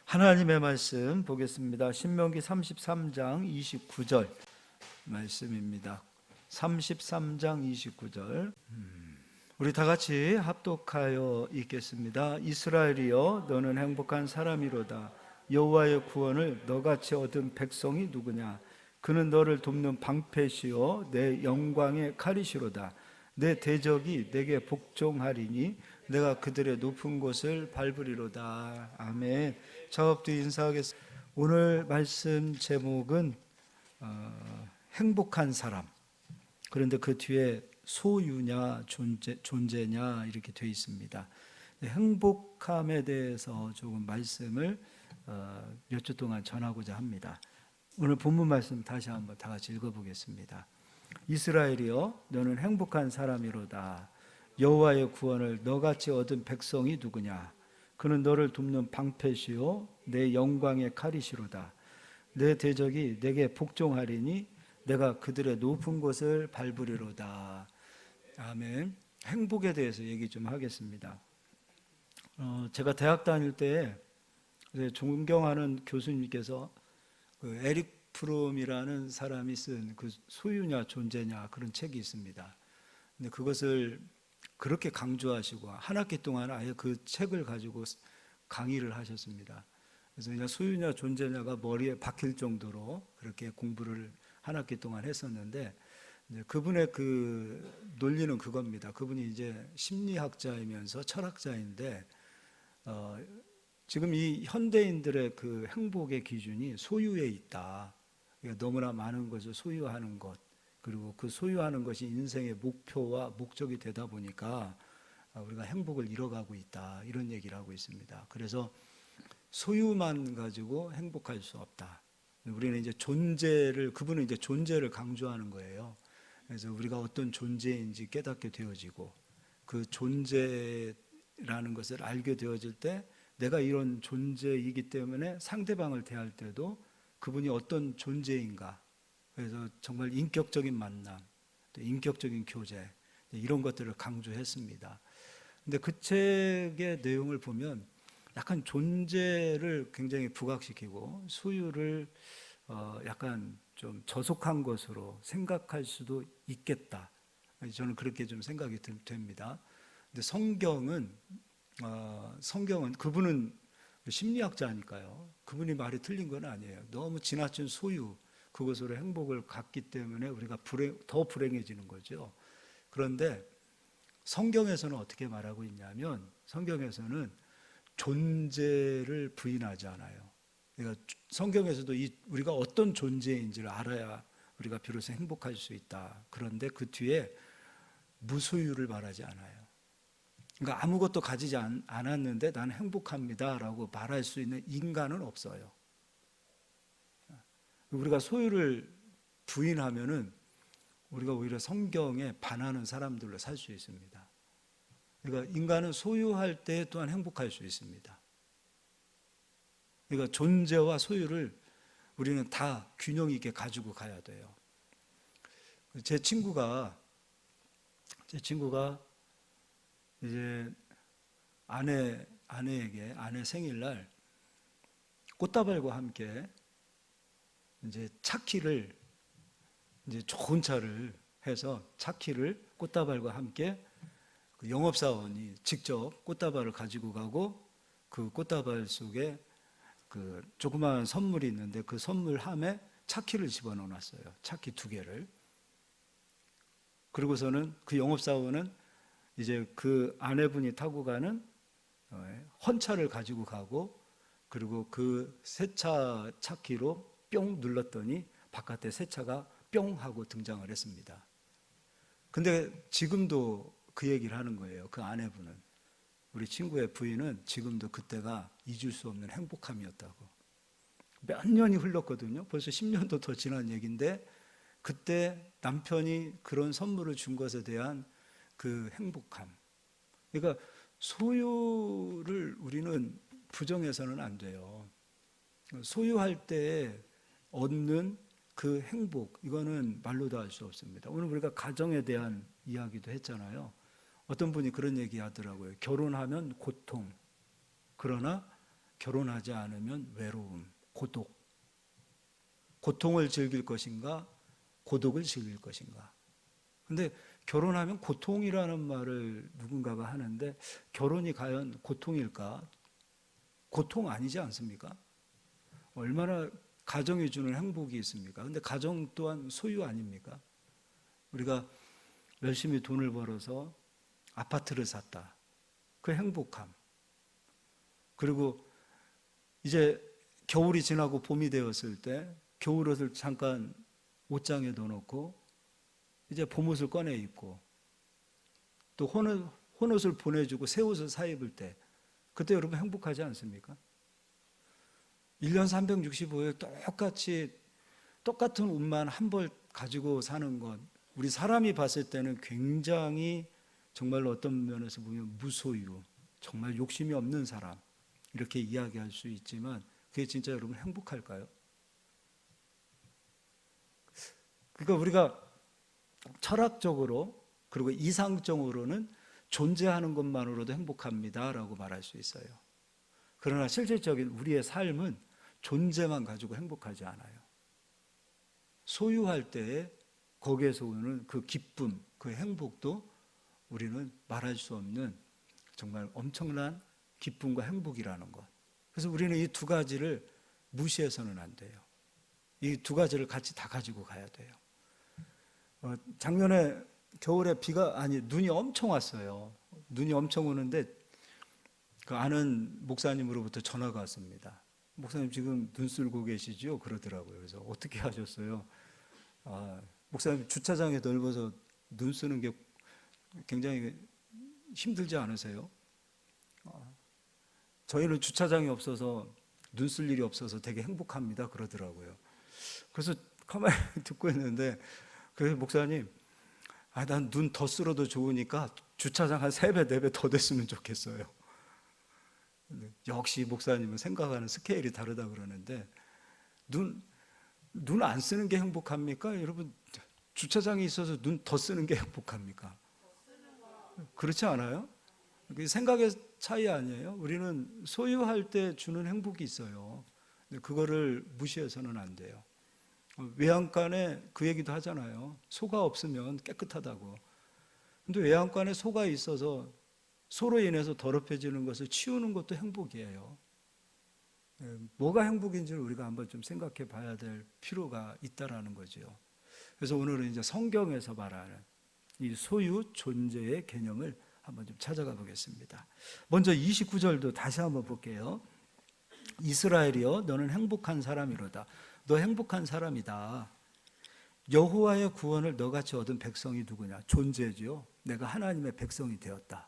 하나님의 말씀 보겠습니다. 신명기 33장 29절 말씀입니다. 33장 29절. 우리 다 같이 합독하여 읽겠습니다. 이스라엘이여, 너는 행복한 사람이로다. 여호와의 구원을 너같이 얻은 백성이 누구냐? 그는 너를 돕는 방패시요 내 영광의 칼이시로다. 내 대적이 내게 복종하리니 내가 그들의 높은 곳을 밟으리로다. 아멘. 작업도 인사하겠습니다. 오늘 말씀 제목은 행복한 사람. 그런데 그 뒤에 소유냐 존재냐 이렇게 되어 있습니다. 행복함에 대해서 조금 말씀을 몇 주 동안 전하고자 합니다. 오늘 본문 말씀 다시 한번 다 같이 읽어보겠습니다. 이스라엘이여, 너는 행복한 사람이로다. 여호와의 구원을 너같이 얻은 백성이 누구냐? 그는 너를 돕는 방패시요 내 영광의 칼이시로다. 내 대적이 내게 복종하리니 내가 그들의 높은 곳을 밟으리로다. 아멘. 행복에 대해서 얘기 좀 하겠습니다. 제가 대학 다닐 때 존경하는 교수님께서 그 에릭 프롬이라는 사람이 쓴 그 소유냐 존재냐 그런 책이 있습니다. 근데 그것을 그렇게 강조하시고 한 학기 동안 아예 그 책을 가지고 강의를 하셨습니다. 그래서 그냥 소유냐 존재냐가 머리에 박힐 정도로 그렇게 공부를 한 학기 동안 했었는데, 이제 그분의 그 논리는 그겁니다. 그분이 이제 심리학자이면서 철학자인데, 지금 이 현대인들의 그 행복의 기준이 소유에 있다. 그러니까 너무나 많은 것을 소유하는 것, 그리고 그 소유하는 것이 인생의 목표와 목적이 되다 보니까 우리가 행복을 잃어가고 있다, 이런 얘기를 하고 있습니다. 그래서 소유만 가지고 행복할 수 없다. 우리는 이제 그분은 이제 존재를 강조하는 거예요. 그래서 우리가 어떤 존재인지 깨닫게 되어지고, 그 존재라는 것을 알게 되어질 때 내가 이런 존재이기 때문에 상대방을 대할 때도 그분이 어떤 존재인가, 그래서 정말 인격적인 만남, 또 인격적인 교제, 이런 것들을 강조했습니다. 근데 그 책의 내용을 보면 약간 존재를 굉장히 부각시키고 소유를 약간 좀 저속한 것으로 생각할 수도 있겠다. 저는 그렇게 좀 생각이 됩니다. 근데 성경은 그분은 심리학자니까요. 그분이 말이 틀린 건 아니에요. 너무 지나친 소유, 그것으로 행복을 갖기 때문에 우리가 더 불행해지는 거죠. 그런데 성경에서는 어떻게 말하고 있냐면, 성경에서는 존재를 부인하지 않아요. 그러니까 성경에서도 우리가 어떤 존재인지를 알아야 우리가 비로소 행복할 수 있다. 그런데 그 뒤에 무소유를 말하지 않아요. 그러니까 아무것도 가지지 않았는데 나는 행복합니다라고 말할 수 있는 인간은 없어요. 우리가 소유를 부인하면은 우리가 오히려 성경에 반하는 사람들로 살 수 있습니다. 그러니까 인간은 소유할 때 또한 행복할 수 있습니다. 그러니까 존재와 소유를 우리는 다 균형 있게 가지고 가야 돼요. 제 친구가 이제 아내에게 아내 생일날 꽃다발과 함께 이제 차키를, 이제 좋은 차를 해서 차키를 꽃다발과 함께 그 영업사원이 직접 꽃다발을 가지고 가고, 그 꽃다발 속에 그 조그마한 선물이 있는데 그 선물함에 차키를 집어넣어 놨어요. 차키 2개를. 그리고서는 그 영업사원은 이제 그 아내분이 타고 가는 헌차를 가지고 가고, 그리고 그 세차 차키로 뿅 눌렀더니 바깥에 세차가 뿅 하고 등장을 했습니다. 근데 지금도 그 얘기를 하는 거예요. 그 아내분은, 우리 친구의 부인은 지금도 그때가 잊을 수 없는 행복함이었다고. 몇 년이 흘렀거든요. 벌써 10년도 더 지난 얘기인데 그때 남편이 그런 선물을 준 것에 대한 그 행복함. 그러니까 소유를 우리는 부정해서는 안 돼요. 소유할 때 얻는 그 행복, 이거는 말로도 할 수 없습니다. 오늘 우리가 가정에 대한 이야기도 했잖아요. 어떤 분이 그런 얘기 하더라고요. 결혼하면 고통, 그러나 결혼하지 않으면 외로움, 고독. 고통을 즐길 것인가, 고독을 즐길 것인가. 근데 결혼하면 고통이라는 말을 누군가가 하는데 결혼이 과연 고통일까? 고통 아니지 않습니까? 얼마나 가정이 주는 행복이 있습니까? 근데 가정 또한 소유 아닙니까? 우리가 열심히 돈을 벌어서 아파트를 샀다. 그 행복함. 그리고 이제 겨울이 지나고 봄이 되었을 때 겨울옷을 잠깐 옷장에 넣어놓고 이제 봄옷을 꺼내 입고 또 혼옷을 보내주고 새 옷을 사 입을 때 그때 여러분 행복하지 않습니까? 1년 365일 똑같은 옷만 한 벌 가지고 사는 것, 우리 사람이 봤을 때는 굉장히 정말로 어떤 면에서 보면 무소유, 정말 욕심이 없는 사람 이렇게 이야기할 수 있지만 그게 진짜 여러분 행복할까요? 그러니까 우리가 철학적으로 그리고 이상적으로는 존재하는 것만으로도 행복합니다라고 말할 수 있어요. 그러나 실질적인 우리의 삶은 존재만 가지고 행복하지 않아요. 소유할 때에 거기에서 오는 그 기쁨, 그 행복도 우리는 말할 수 없는 정말 엄청난 기쁨과 행복이라는 것. 그래서 우리는 이 두 가지를 무시해서는 안 돼요. 이 두 가지를 같이 다 가지고 가야 돼요. 작년에 겨울에 눈이 엄청 왔어요. 눈이 엄청 오는데 그 아는 목사님으로부터 전화가 왔습니다. 목사님 지금 눈 쓸고 계시죠? 그러더라고요. 그래서 어떻게 하셨어요? 목사님 주차장이 넓어서 눈 쓰는 게 굉장히 힘들지 않으세요? 저희는 주차장이 없어서 눈 쓸 일이 없어서 되게 행복합니다. 그러더라고요. 그래서 가만히 듣고 있는데 그래서 목사님, 난 눈 더 쓸어도 좋으니까 주차장 한 3배, 4배 더 됐으면 좋겠어요. 역시 목사님은 생각하는 스케일이 다르다 그러는데 눈 안 쓰는 게 행복합니까? 여러분 주차장이 있어서 눈 더 쓰는 게 행복합니까? 그렇지 않아요? 생각의 차이 아니에요? 우리는 소유할 때 주는 행복이 있어요. 그거를 무시해서는 안 돼요. 외양간에 그 얘기도 하잖아요. 소가 없으면 깨끗하다고. 근데 외양간에 소가 있어서 소로 인해서 더럽혀지는 것을 치우는 것도 행복이에요. 뭐가 행복인지를 우리가 한번 좀 생각해 봐야 될 필요가 있다라는 거죠. 그래서 오늘은 이제 성경에서 말하는 이 소유 존재의 개념을 한번 좀 찾아가 보겠습니다. 먼저 29절도 다시 한번 볼게요. 이스라엘이여 너는 행복한 사람이로다. 너 행복한 사람이다. 여호와의 구원을 너같이 얻은 백성이 누구냐? 존재죠. 내가 하나님의 백성이 되었다.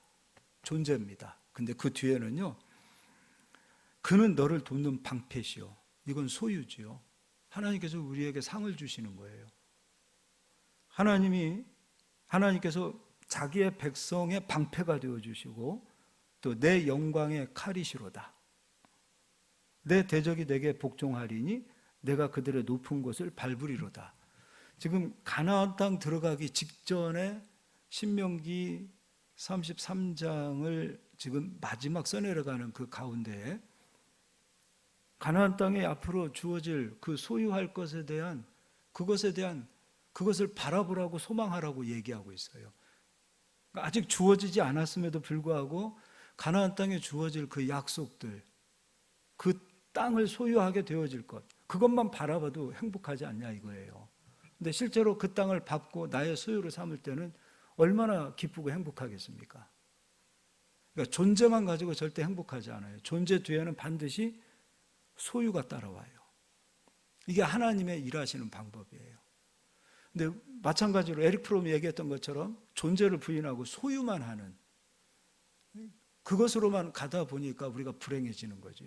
존재입니다. 근데 그 뒤에는요. 그는 너를 돕는 방패시오. 이건 소유지요. 하나님께서 우리에게 상을 주시는 거예요. 하나님께서 자기의 백성의 방패가 되어주시고 또 내 영광의 칼이시로다. 내 대적이 내게 복종하리니 내가 그들의 높은 곳을 밟으리로다. 지금 가나안 땅 들어가기 직전에 신명기 33장을 지금 마지막 써내려가는 그 가운데에 가나안 땅에 앞으로 주어질 그 소유할 것에 대한 그것을 바라보라고 소망하라고 얘기하고 있어요. 아직 주어지지 않았음에도 불구하고 가나안 땅에 주어질 그 약속들, 그 땅을 소유하게 되어질 것, 그것만 바라봐도 행복하지 않냐 이거예요. 근데 실제로 그 땅을 밟고 나의 소유로 삼을 때는 얼마나 기쁘고 행복하겠습니까? 그러니까 존재만 가지고 절대 행복하지 않아요. 존재 뒤에는 반드시 소유가 따라와요. 이게 하나님의 일하시는 방법이에요. 근데 마찬가지로 에릭 프롬이 얘기했던 것처럼 존재를 부인하고 소유만 하는 그것으로만 가다 보니까 우리가 불행해지는 거죠.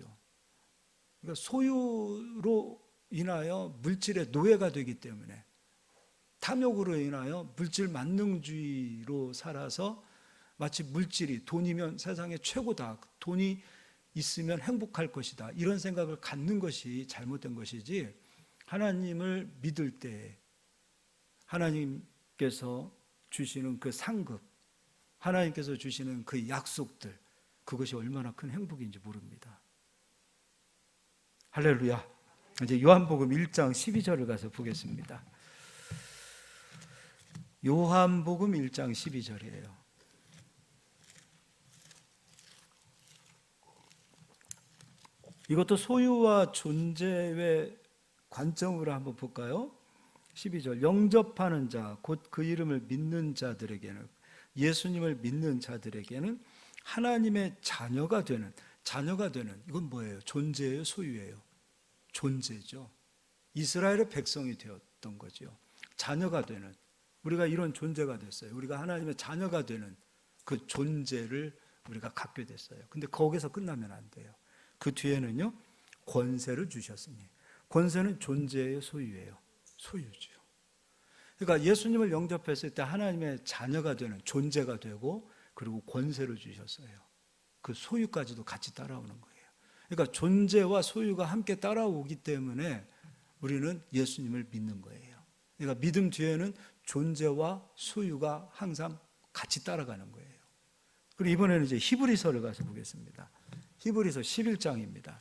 그러니까 소유로 인하여 물질의 노예가 되기 때문에 탐욕으로 인하여 물질 만능주의로 살아서 마치 물질이 돈이면 세상의 최고다. 돈이 있으면 행복할 것이다. 이런 생각을 갖는 것이 잘못된 것이지 하나님을 믿을 때 하나님께서 주시는 그 상급, 하나님께서 주시는 그 약속들 그것이 얼마나 큰 행복인지 모릅니다. 할렐루야. 이제 요한복음 1장 12절을 가서 보겠습니다. 요한복음 1장 12절이에요. 이것도 소유와 존재의 관점으로 한번 볼까요? 12절. 영접하는 자, 곧 그 이름을 믿는 자들에게는, 예수님을 믿는 자들에게는 하나님의 자녀가 되는, 이건 뭐예요? 존재예요, 소유예요? 존재죠. 이스라엘의 백성이 되었던 거죠. 자녀가 되는, 우리가 이런 존재가 됐어요. 우리가 하나님의 자녀가 되는 그 존재를 우리가 갖게 됐어요. 근데 거기서 끝나면 안 돼요. 그 뒤에는요, 권세를 주셨으니. 권세는 존재의 소유예요. 소유죠. 그러니까 예수님을 영접했을 때 하나님의 자녀가 되는 존재가 되고, 그리고 권세를 주셨어요. 그 소유까지도 같이 따라오는 거예요. 그러니까 존재와 소유가 함께 따라오기 때문에 우리는 예수님을 믿는 거예요. 그러니까 믿음 뒤에는 존재와 소유가 항상 같이 따라가는 거예요. 그리고 이번에는 이제 히브리서를 가서 보겠습니다. 히브리서 11장입니다.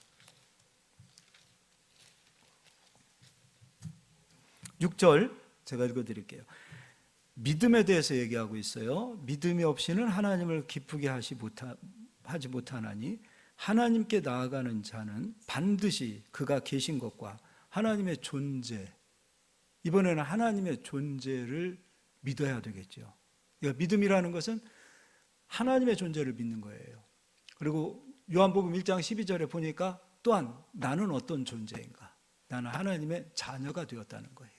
6절 제가 읽어드릴게요. 믿음에 대해서 얘기하고 있어요. 믿음이 없이는 하나님을 기쁘게 하지 못하나니 하나님께 나아가는 자는 반드시 그가 계신 것과 하나님의 존재, 이번에는 하나님의 존재를 믿어야 되겠죠. 그러니까 믿음이라는 것은 하나님의 존재를 믿는 거예요. 그리고 요한복음 1장 12절에 보니까 또한 나는 어떤 존재인가? 나는 하나님의 자녀가 되었다는 거예요.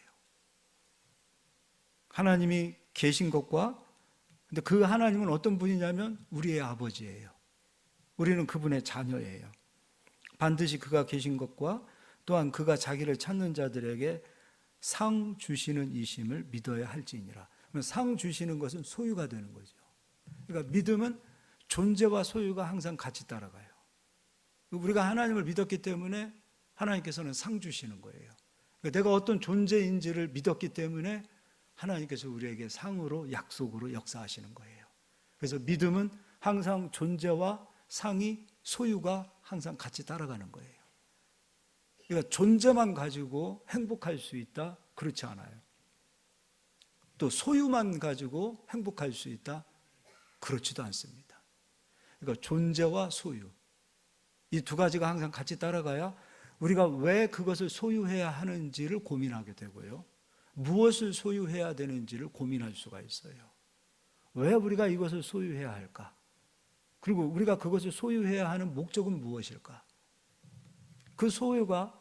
하나님이 계신 것과, 근데 그 하나님은 어떤 분이냐면 우리의 아버지예요. 우리는 그분의 자녀예요. 반드시 그가 계신 것과 또한 그가 자기를 찾는 자들에게 상 주시는 이심을 믿어야 할지니라. 상 주시는 것은 소유가 되는 거죠. 그러니까 믿음은 존재와 소유가 항상 같이 따라가요. 우리가 하나님을 믿었기 때문에 하나님께서는 상 주시는 거예요. 그러니까 내가 어떤 존재인지를 믿었기 때문에 하나님께서 우리에게 상으로, 약속으로 역사하시는 거예요. 그래서 믿음은 항상 존재와 상이, 소유가 항상 같이 따라가는 거예요. 그러니까 존재만 가지고 행복할 수 있다? 그렇지 않아요. 또 소유만 가지고 행복할 수 있다? 그렇지도 않습니다. 그러니까 존재와 소유, 이 두 가지가 항상 같이 따라가야 우리가 왜 그것을 소유해야 하는지를 고민하게 되고요, 무엇을 소유해야 되는지를 고민할 수가 있어요. 왜 우리가 이것을 소유해야 할까? 그리고 우리가 그것을 소유해야 하는 목적은 무엇일까? 그 소유가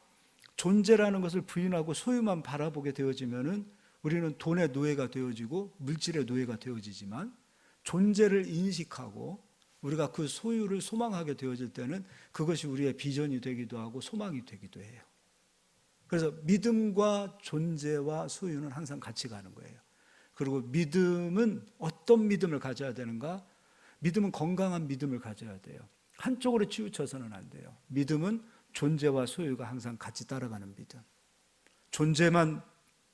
존재라는 것을 부인하고 소유만 바라보게 되어지면은 우리는 돈의 노예가 되어지고 물질의 노예가 되어지지만, 존재를 인식하고 우리가 그 소유를 소망하게 되어질 때는 그것이 우리의 비전이 되기도 하고 소망이 되기도 해요. 그래서 믿음과 존재와 소유는 항상 같이 가는 거예요. 그리고 믿음은 어떤 믿음을 가져야 되는가? 믿음은 건강한 믿음을 가져야 돼요. 한쪽으로 치우쳐서는 안 돼요. 믿음은 존재와 소유가 항상 같이 따라가는 믿음. 존재만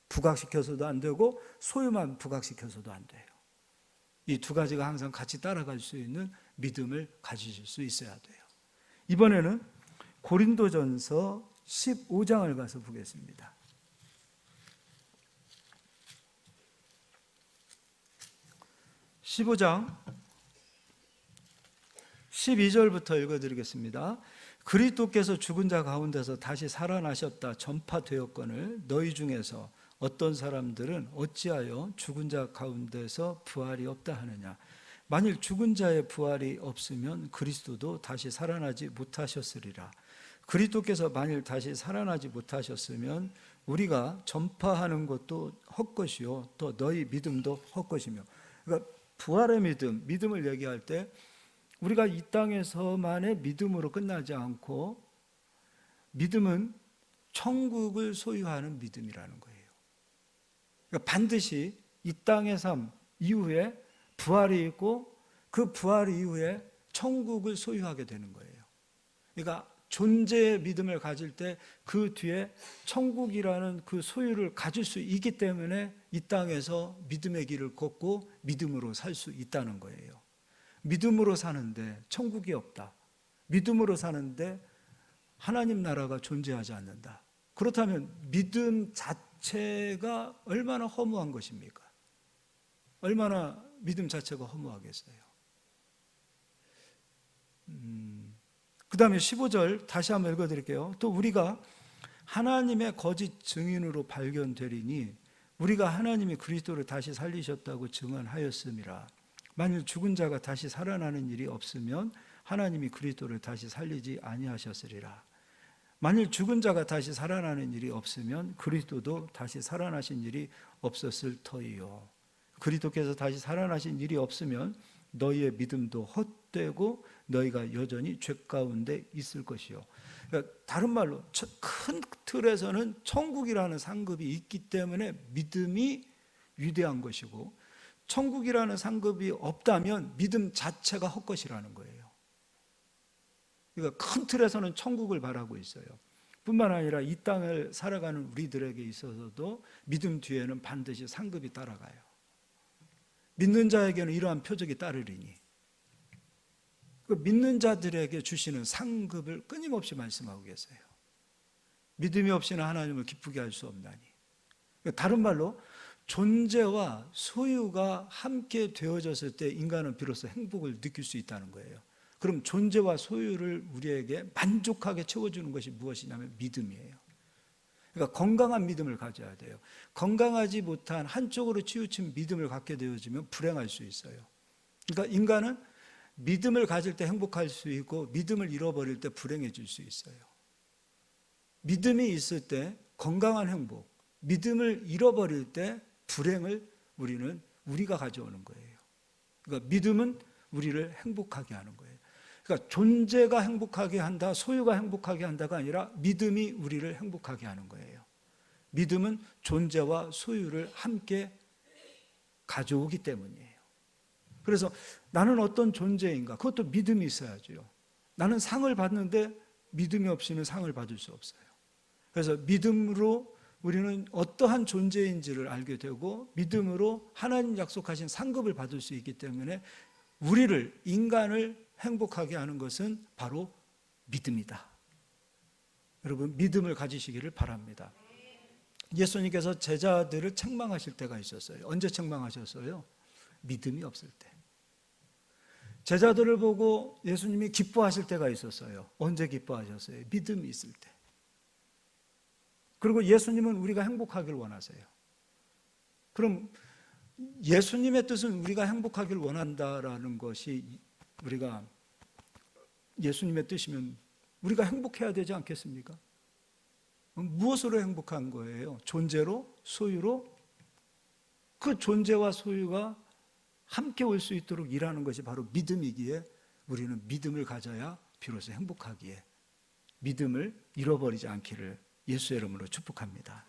부각시켜서도 안 되고 소유만 부각시켜서도 안 돼요. 이 두 가지가 항상 같이 따라갈 수 있는 믿음을 가지실 수 있어야 돼요. 이번에는 고린도전서 15장을 가서 보겠습니다. 15장 12절부터 읽어드리겠습니다. 그리스도께서 죽은 자 가운데서 다시 살아나셨다 전파되었거늘 너희 중에서 어떤 사람들은 어찌하여 죽은 자 가운데서 부활이 없다 하느냐. 만일 죽은 자의 부활이 없으면 그리스도도 다시 살아나지 못하셨으리라. 그리스도께서 만일 다시 살아나지 못하셨으면 우리가 전파하는 것도 헛것이요 또 너희 믿음도 헛것이며. 그러니까 부활의 믿음을 얘기할 때 우리가 이 땅에서만의 믿음으로 끝나지 않고, 믿음은 천국을 소유하는 믿음이라는 거예요. 그러니까 반드시 이 땅의 삶 이후에 부활이 있고 그 부활 이후에 천국을 소유하게 되는 거예요. 그러니까 존재의 믿음을 가질 때 그 뒤에 천국이라는 그 소유를 가질 수 있기 때문에 이 땅에서 믿음의 길을 걷고 믿음으로 살 수 있다는 거예요. 믿음으로 사는데 천국이 없다, 믿음으로 사는데 하나님 나라가 존재하지 않는다. 그렇다면 믿음 자체가 얼마나 허무한 것입니까? 얼마나 믿음 자체가 허무하겠어요. 그 다음에 15절 다시 한번 읽어드릴게요. 또 우리가 하나님의 거짓 증인으로 발견되리니 우리가 하나님이 그리스도를 다시 살리셨다고 증언하였음이라. 만일 죽은 자가 다시 살아나는 일이 없으면 하나님이 그리스도를 다시 살리지 아니하셨으리라. 만일 죽은 자가 다시 살아나는 일이 없으면 그리스도도 다시 살아나신 일이 없었을 터이요. 그리스도께서 다시 살아나신 일이 없으면 너희의 믿음도 헛되고 너희가 여전히 죄 가운데 있을 것이요. 그러니까 다른 말로 큰 틀에서는 천국이라는 상급이 있기 때문에 믿음이 위대한 것이고, 천국이라는 상급이 없다면 믿음 자체가 헛것이라는 거예요. 그러니까 큰 틀에서는 천국을 바라고 있어요. 뿐만 아니라 이 땅을 살아가는 우리들에게 있어서도 믿음 뒤에는 반드시 상급이 따라가요. 믿는 자에게는 이러한 표적이 따르리니, 그 믿는 자들에게 주시는 상급을 끊임없이 말씀하고 계세요. 믿음이 없이는 하나님을 기쁘게 할 수 없나니. 다른 말로 존재와 소유가 함께 되어졌을 때 인간은 비로소 행복을 느낄 수 있다는 거예요. 그럼 존재와 소유를 우리에게 만족하게 채워주는 것이 무엇이냐면 믿음이에요. 그러니까 건강한 믿음을 가져야 돼요. 건강하지 못한 한쪽으로 치우친 믿음을 갖게 되어지면 불행할 수 있어요. 그러니까 인간은 믿음을 가질 때 행복할 수 있고 믿음을 잃어버릴 때 불행해질 수 있어요. 믿음이 있을 때 건강한 행복, 믿음을 잃어버릴 때 불행을 우리가 가져오는 거예요. 그러니까 믿음은 우리를 행복하게 하는 거예요. 그러니까 존재가 행복하게 한다, 소유가 행복하게 한다가 아니라 믿음이 우리를 행복하게 하는 거예요. 믿음은 존재와 소유를 함께 가져오기 때문이에요. 그래서 나는 어떤 존재인가? 그것도 믿음이 있어야죠. 나는 상을 받는데 믿음이 없이는 상을 받을 수 없어요. 그래서 믿음으로 우리는 어떠한 존재인지를 알게 되고 믿음으로 하나님 약속하신 상급을 받을 수 있기 때문에 우리를, 인간을 행복하게 하는 것은 바로 믿음이다. 여러분, 믿음을 가지시기를 바랍니다. 예수님께서 제자들을 책망하실 때가 있었어요. 언제 책망하셨어요? 믿음이 없을 때. 제자들을 보고 예수님이 기뻐하실 때가 있었어요. 언제 기뻐하셨어요? 믿음이 있을 때. 그리고 예수님은 우리가 행복하길 원하세요. 그럼 예수님의 뜻은 우리가 행복하길 원한다라는 것이, 우리가 예수님의 뜻이면 우리가 행복해야 되지 않겠습니까? 무엇으로 행복한 거예요? 존재로? 소유로? 그 존재와 소유가 함께 올 수 있도록 일하는 것이 바로 믿음이기에 우리는 믿음을 가져야 비로소 행복하기에 믿음을 잃어버리지 않기를 예수의 이름으로 축복합니다.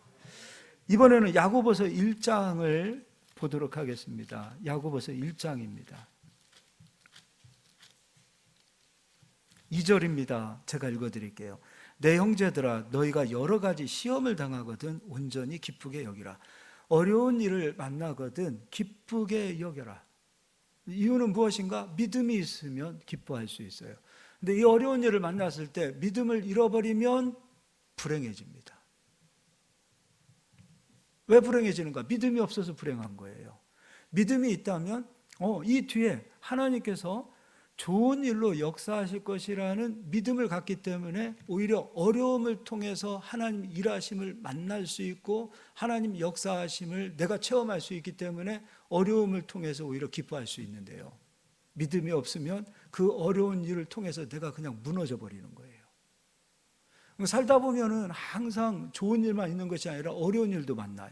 이번에는 야고보서 1장을 보도록 하겠습니다. 야고보서 1장입니다. 2절입니다. 제가 읽어드릴게요. 내 형제들아, 너희가 여러 가지 시험을 당하거든 온전히 기쁘게 여기라. 어려운 일을 만나거든 기쁘게 여겨라. 이유는 무엇인가? 믿음이 있으면 기뻐할 수 있어요. 근데 이 어려운 일을 만났을 때 믿음을 잃어버리면 불행해집니다. 왜 불행해지는가? 믿음이 없어서 불행한 거예요. 믿음이 있다면 이 뒤에 하나님께서 좋은 일로 역사하실 것이라는 믿음을 갖기 때문에 오히려 어려움을 통해서 하나님 일하심을 만날 수 있고 하나님 역사하심을 내가 체험할 수 있기 때문에 어려움을 통해서 오히려 기뻐할 수 있는데요. 믿음이 없으면 그 어려운 일을 통해서 내가 그냥 무너져 버리는 거예요. 살다 보면은 항상 좋은 일만 있는 것이 아니라 어려운 일도 만나요.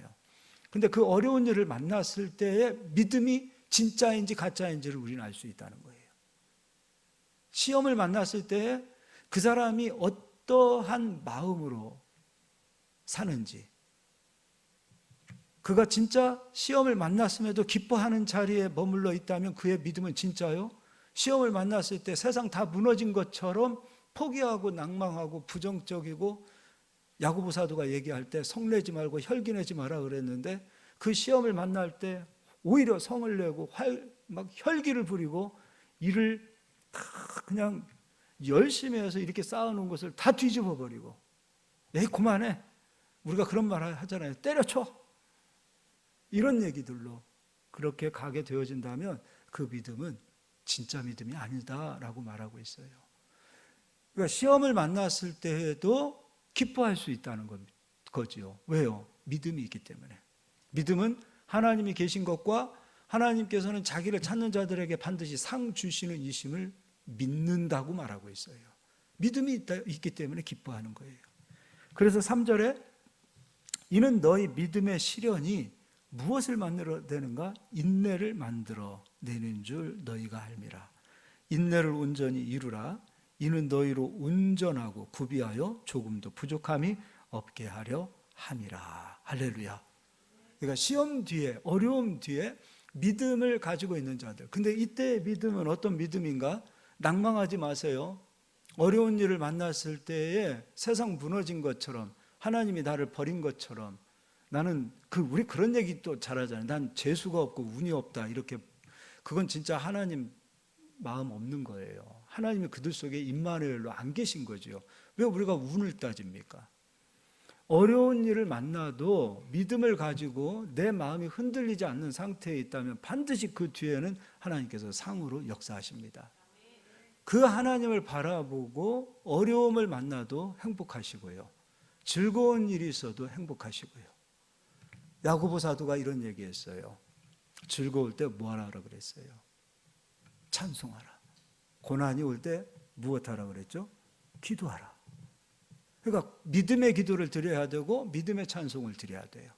근데 그 어려운 일을 만났을 때의 믿음이 진짜인지 가짜인지를 우리는 알 수 있다는 거예요. 시험을 만났을 때 그 사람이 어떠한 마음으로 사는지, 그가 진짜 시험을 만났음에도 기뻐하는 자리에 머물러 있다면 그의 믿음은 진짜요? 시험을 만났을 때 세상 다 무너진 것처럼 포기하고 낭망하고 부정적이고, 야고보 사도가 얘기할 때 성내지 말고 혈기내지 마라 그랬는데 그 시험을 만날 때 오히려 성을 내고 막 혈기를 부리고 일을 그냥 열심히 해서 이렇게 쌓아놓은 것을 다 뒤집어 버리고, 에이 그만해, 우리가 그런 말 하잖아요, 때려쳐, 이런 얘기들로 그렇게 가게 되어진다면 그 믿음은 진짜 믿음이 아니다라고 말하고 있어요. 그러니까 시험을 만났을 때에도 기뻐할 수 있다는 거지요. 왜요? 믿음이 있기 때문에. 믿음은 하나님이 계신 것과 하나님께서는 자기를 찾는 자들에게 반드시 상 주시는 이심을 믿는다고 말하고 있어요. 믿음이 있기 때문에 기뻐하는 거예요. 그래서 3절에 이는 너희 믿음의 시련이 무엇을 만들어내는가? 인내를 만들어내는 줄 너희가 알미라. 인내를 온전히 이루라. 이는 너희로 온전하고 구비하여 조금도 부족함이 없게 하려 함이라. 할렐루야. 그러니까 시험 뒤에, 어려움 뒤에 믿음을 가지고 있는 자들. 근데 이때의 믿음은 어떤 믿음인가? 낭망하지 마세요. 어려운 일을 만났을 때에 세상 무너진 것처럼, 하나님이 나를 버린 것처럼, 나는 우리 그런 얘기 또 잘하잖아요. 난 재수가 없고 운이 없다, 이렇게. 그건 진짜 하나님 마음 없는 거예요. 하나님이 그들 속에 임마누엘로 안 계신 거죠. 왜 우리가 운을 따집니까? 어려운 일을 만나도 믿음을 가지고 내 마음이 흔들리지 않는 상태에 있다면 반드시 그 뒤에는 하나님께서 상으로 역사하십니다. 그 하나님을 바라보고 어려움을 만나도 행복하시고요, 즐거운 일이 있어도 행복하시고요. 야고보 사도가 이런 얘기했어요. 즐거울 때 뭐 하라 그랬어요? 찬송하라. 고난이 올 때 무엇하라 그랬죠? 기도하라. 그러니까 믿음의 기도를 드려야 되고 믿음의 찬송을 드려야 돼요.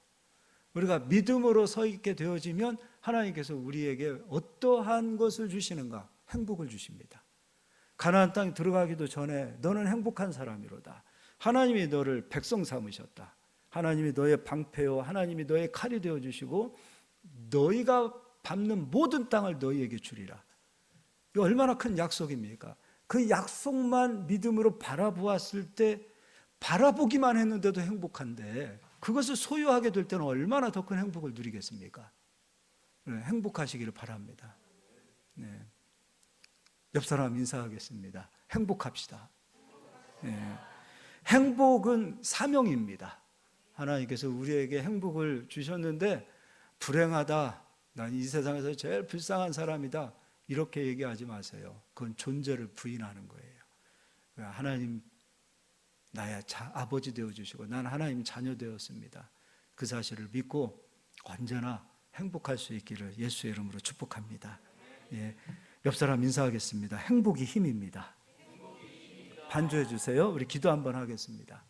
우리가 믿음으로 서 있게 되어지면 하나님께서 우리에게 어떠한 것을 주시는가? 행복을 주십니다. 가나안 땅에 들어가기도 전에 너는 행복한 사람이로다. 하나님이 너를 백성 삼으셨다. 하나님이 너의 방패요, 하나님이 너의 칼이 되어주시고 너희가 밟는 모든 땅을 너희에게 주리라. 이거 얼마나 큰 약속입니까? 그 약속만 믿음으로 바라보았을 때, 바라보기만 했는데도 행복한데 그것을 소유하게 될 때는 얼마나 더 큰 행복을 누리겠습니까? 네, 행복하시기를 바랍니다. 네. 옆 사람 인사하겠습니다. 행복합시다. 네. 행복은 사명입니다. 하나님께서 우리에게 행복을 주셨는데 불행하다, 난 이 세상에서 제일 불쌍한 사람이다, 이렇게 얘기하지 마세요. 그건 존재를 부인하는 거예요. 하나님 나의 아버지 되어주시고 난 하나님 자녀 되었습니다. 그 사실을 믿고 언제나 행복할 수 있기를 예수의 이름으로 축복합니다. 예. 옆 사람 인사하겠습니다. 행복이 힘입니다. 반주해 주세요. 우리 기도 한번 하겠습니다.